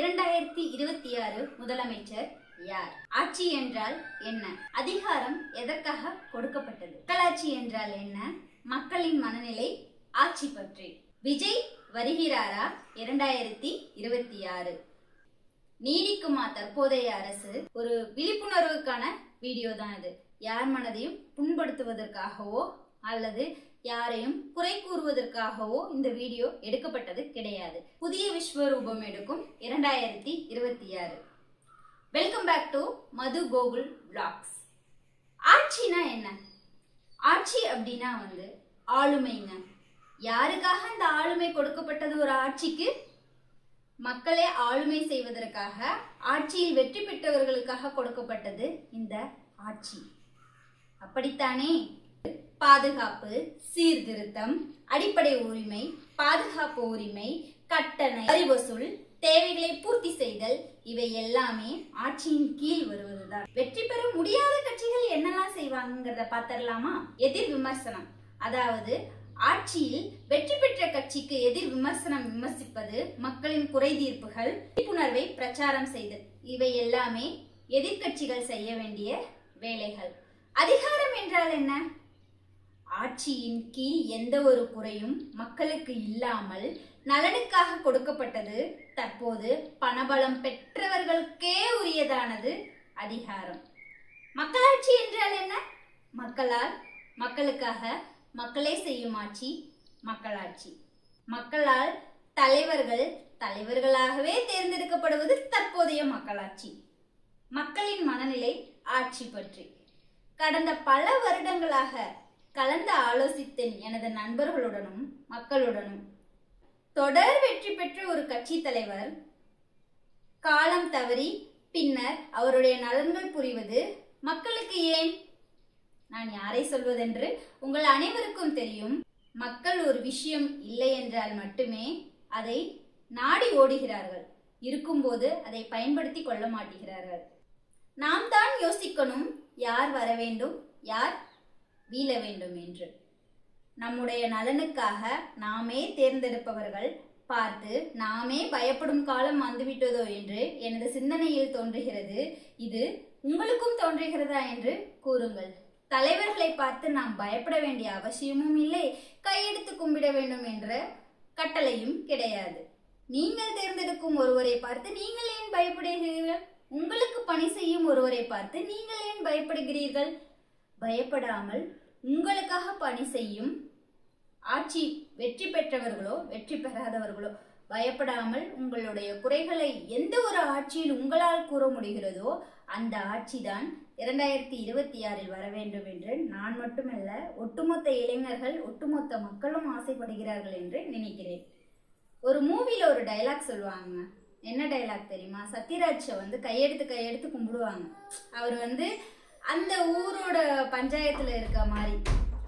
2026 முதலமைச்சர் யார்? ஆட்சி என்றால் என்ன? அதிகாரம் எதற்காக கொடுக்கப்பட்டது? மக்களாட்சி என்றால் என்ன? மக்களின் மனநிலை ஆட்சி பற்றி. விஜய் வருகிறாரா 2026? நீடிக்குமா தற்போதைய அரசு? ஒரு விழிப்புணர்வுக்கான வீடியோ தான் இது. யார் மனதையும் புண்படுத்துவதற்காகவோ அல்லது யாரையும் குறை கூறுவதற்காகவோ இந்த வீடியோ எடுக்கப்பட்டது கிடையாது. புதிய விஸ்வரூபம் எடுக்கும் 2026. Welcome back to Madhu Gokul vlogs. ஆட்சினா என்ன? ஆட்சி அப்படின்னா ஆளுமைங்க. யாருக்காக இந்த ஆளுமை கொடுக்கப்பட்டது? ஒரு ஆட்சிக்கு மக்களை ஆளுமை செய்வதற்காக, ஆட்சியில் வெற்றி பெற்றவர்களுக்காக கொடுக்கப்பட்டது இந்த ஆட்சி. அப்படித்தானே? பாதுகாப்பு, சீர்திருத்தம், அடிப்படை உரிமை, பாதுகாப்பு உரிமை, கட்டணை, வரி வசூல், தேவைகளை பூர்த்தி செய்தல், இவை எல்லாமே ஆட்சியின் கீழ் வருவதுதான். வெற்றி பெற முடியாத கட்சிகள் என்னெல்லாம் செய்வாங்கிறத பார்த்தரலாமா? எதிர் விமர்சனம், அதாவது ஆட்சியில் வெற்றி பெற்ற கட்சிக்கு எதிர் விமர்சனம் விமர்சிப்பது, மக்களின் குறை தீர்ப்புகள், விழிப்புணர்வை பிரச்சாரம் செய்தல், இவை எல்லாமே எதிர்கட்சிகள் செய்ய வேண்டிய வேலைகள். அதிகாரம் என்றால் என்ன? ஆட்சியின் கீழ் எந்த ஒரு குறையும் மக்களுக்கு இல்லாமல் நலனுக்காக கொடுக்கப்பட்டது. தற்போது பணபலம் பெற்றவர்களுக்கே உரியதானது அதிகாரம். மக்களாட்சி என்றால் என்ன? மக்களால், மக்களுக்காக, மக்களே செய்யும் ஆட்சி மக்களாட்சி. மக்களால் தலைவர்கள் தலைவர்களாகவே தேர்ந்தெடுக்கப்படுவது தற்போதைய மக்களாட்சி. மக்களின் மனநிலை ஆட்சி பற்றி கடந்த பல வருடங்களாக கலந்து ஆலோசித்தேன் எனது நண்பர்களுடனும் மக்களுடனும். தொடர் வெற்றி பெற்ற ஒரு கட்சி தலைவர் காலம் தவறி பின்னர் அவருடைய நலன்கள் புரிவது மக்களுக்கு ஏன்? நான் யாரை சொல்வதென்று உங்கள் அனைவருக்கும் தெரியும். மக்கள் ஒரு விஷயம் இல்லை என்றால் மட்டுமே அதை நாடி ஓடுகிறார்கள். இருக்கும்போது அதை பயன்படுத்தி கொள்ள மாட்டேங்கிறார்கள். நாம் தான் யோசிக்கணும், யார் வர வேண்டும், யார் வீழ வேண்டும் என்று. நம்முடைய நலனுக்காக நாமே தேர்ந்தெடுப்பவர்கள் பார்த்து நாமே பயப்படும் காலம் வந்துவிட்டதோ என்று எனது சிந்தனையில் தோன்றுகிறது. இது உங்களுக்கும் தோன்றுகிறதா என்று கூறுங்கள். தலைவர்களை பார்த்து நாம் பயப்பட வேண்டிய அவசியமும் இல்லை, கையெடுத்து கும்பிட வேண்டும் என்ற கட்டளையும் கிடையாது. நீங்கள் தேர்ந்தெடுக்கும் ஒருவரை பார்த்து நீங்கள் ஏன் பயப்படுகிறீர்கள்? உங்களுக்கு பணி செய்யும் ஒருவரை பார்த்து நீங்கள் ஏன் பயப்படுகிறீர்கள்? பயப்படாமல் உங்களுக்காக பணி செய்யும் ஆட்சி வெற்றி பெற்றவர்களோ வெற்றி பெறாதவர்களோ பயப்படாமல் உங்களுடைய குறைகளை எந்த ஒரு ஆட்சியில் உங்களால் கூற முடிகிறதோ அந்த ஆட்சி தான் 2026 வர வேண்டும் என்று நான் மட்டுமல்ல, ஒட்டுமொத்த இளைஞர்கள், ஒட்டுமொத்த மக்களும் ஆசைப்படுகிறார்கள் என்று நினைக்கிறேன். ஒரு மூவில ஒரு டைலாக் சொல்லுவாங்க. என்ன டைலாக் தெரியுமா? சத்யராஜை கையெடுத்து கும்பிடுவாங்க. அவர் அந்த ஊரோட பஞ்சாயத்துல இருக்க மாதிரி,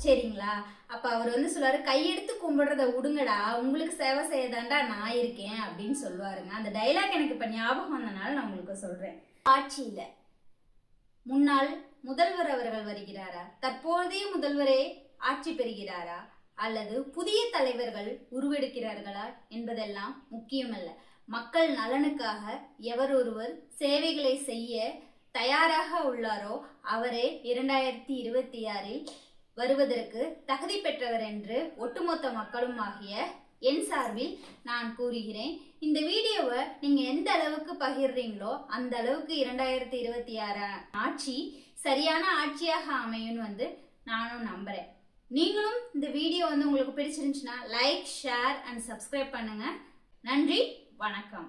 சரிங்களா? அப்ப அவர் சொல்லுவாரு, கையெடுத்து கும்பிடுறத விடுங்கடா, உங்களுக்கு சேவை செய்யதாண்டா நான் இருக்கேன் அப்படின்னு சொல்லுவாருங்க. அந்த டைலாக் எனக்கு இப்ப ஞாபகம் வந்தனால நான் உங்களுக்கு சொல்றேன். ஆட்சியில முன்னாள் முதல்வர் அவர்கள் வருகிறாரா? தற்போதைய முதல்வரே ஆட்சி பெறுகிறாரா? அல்லது புதிய தலைவர்கள் உருவெடுக்கிறார்களா என்பதெல்லாம் முக்கியமல்ல. மக்கள் நலனுக்காக எவர் ஒருவர் சேவைகளை செய்ய தயாராக உள்ளாரோ அவரே 2026 வருவதற்கு தகுதி பெற்றவர் என்று ஒட்டுமொத்த மக்களும் ஆகிய என் சார்பில் நான் கூறுகிறேன். இந்த வீடியோவை நீங்க எந்த அளவுக்கு பகிர்றீங்களோ அந்த அளவுக்கு 2026 ஆட்சி சரியான ஆட்சியாக அமையும்னு நானும் நம்புறேன். நீங்களும் இந்த வீடியோ உங்களுக்கு பிடிச்சிருந்துச்சுன்னா லைக், ஷேர் அண்ட் சப்ஸ்கிரைப் பண்ணுங்க. நன்றி, வணக்கம்.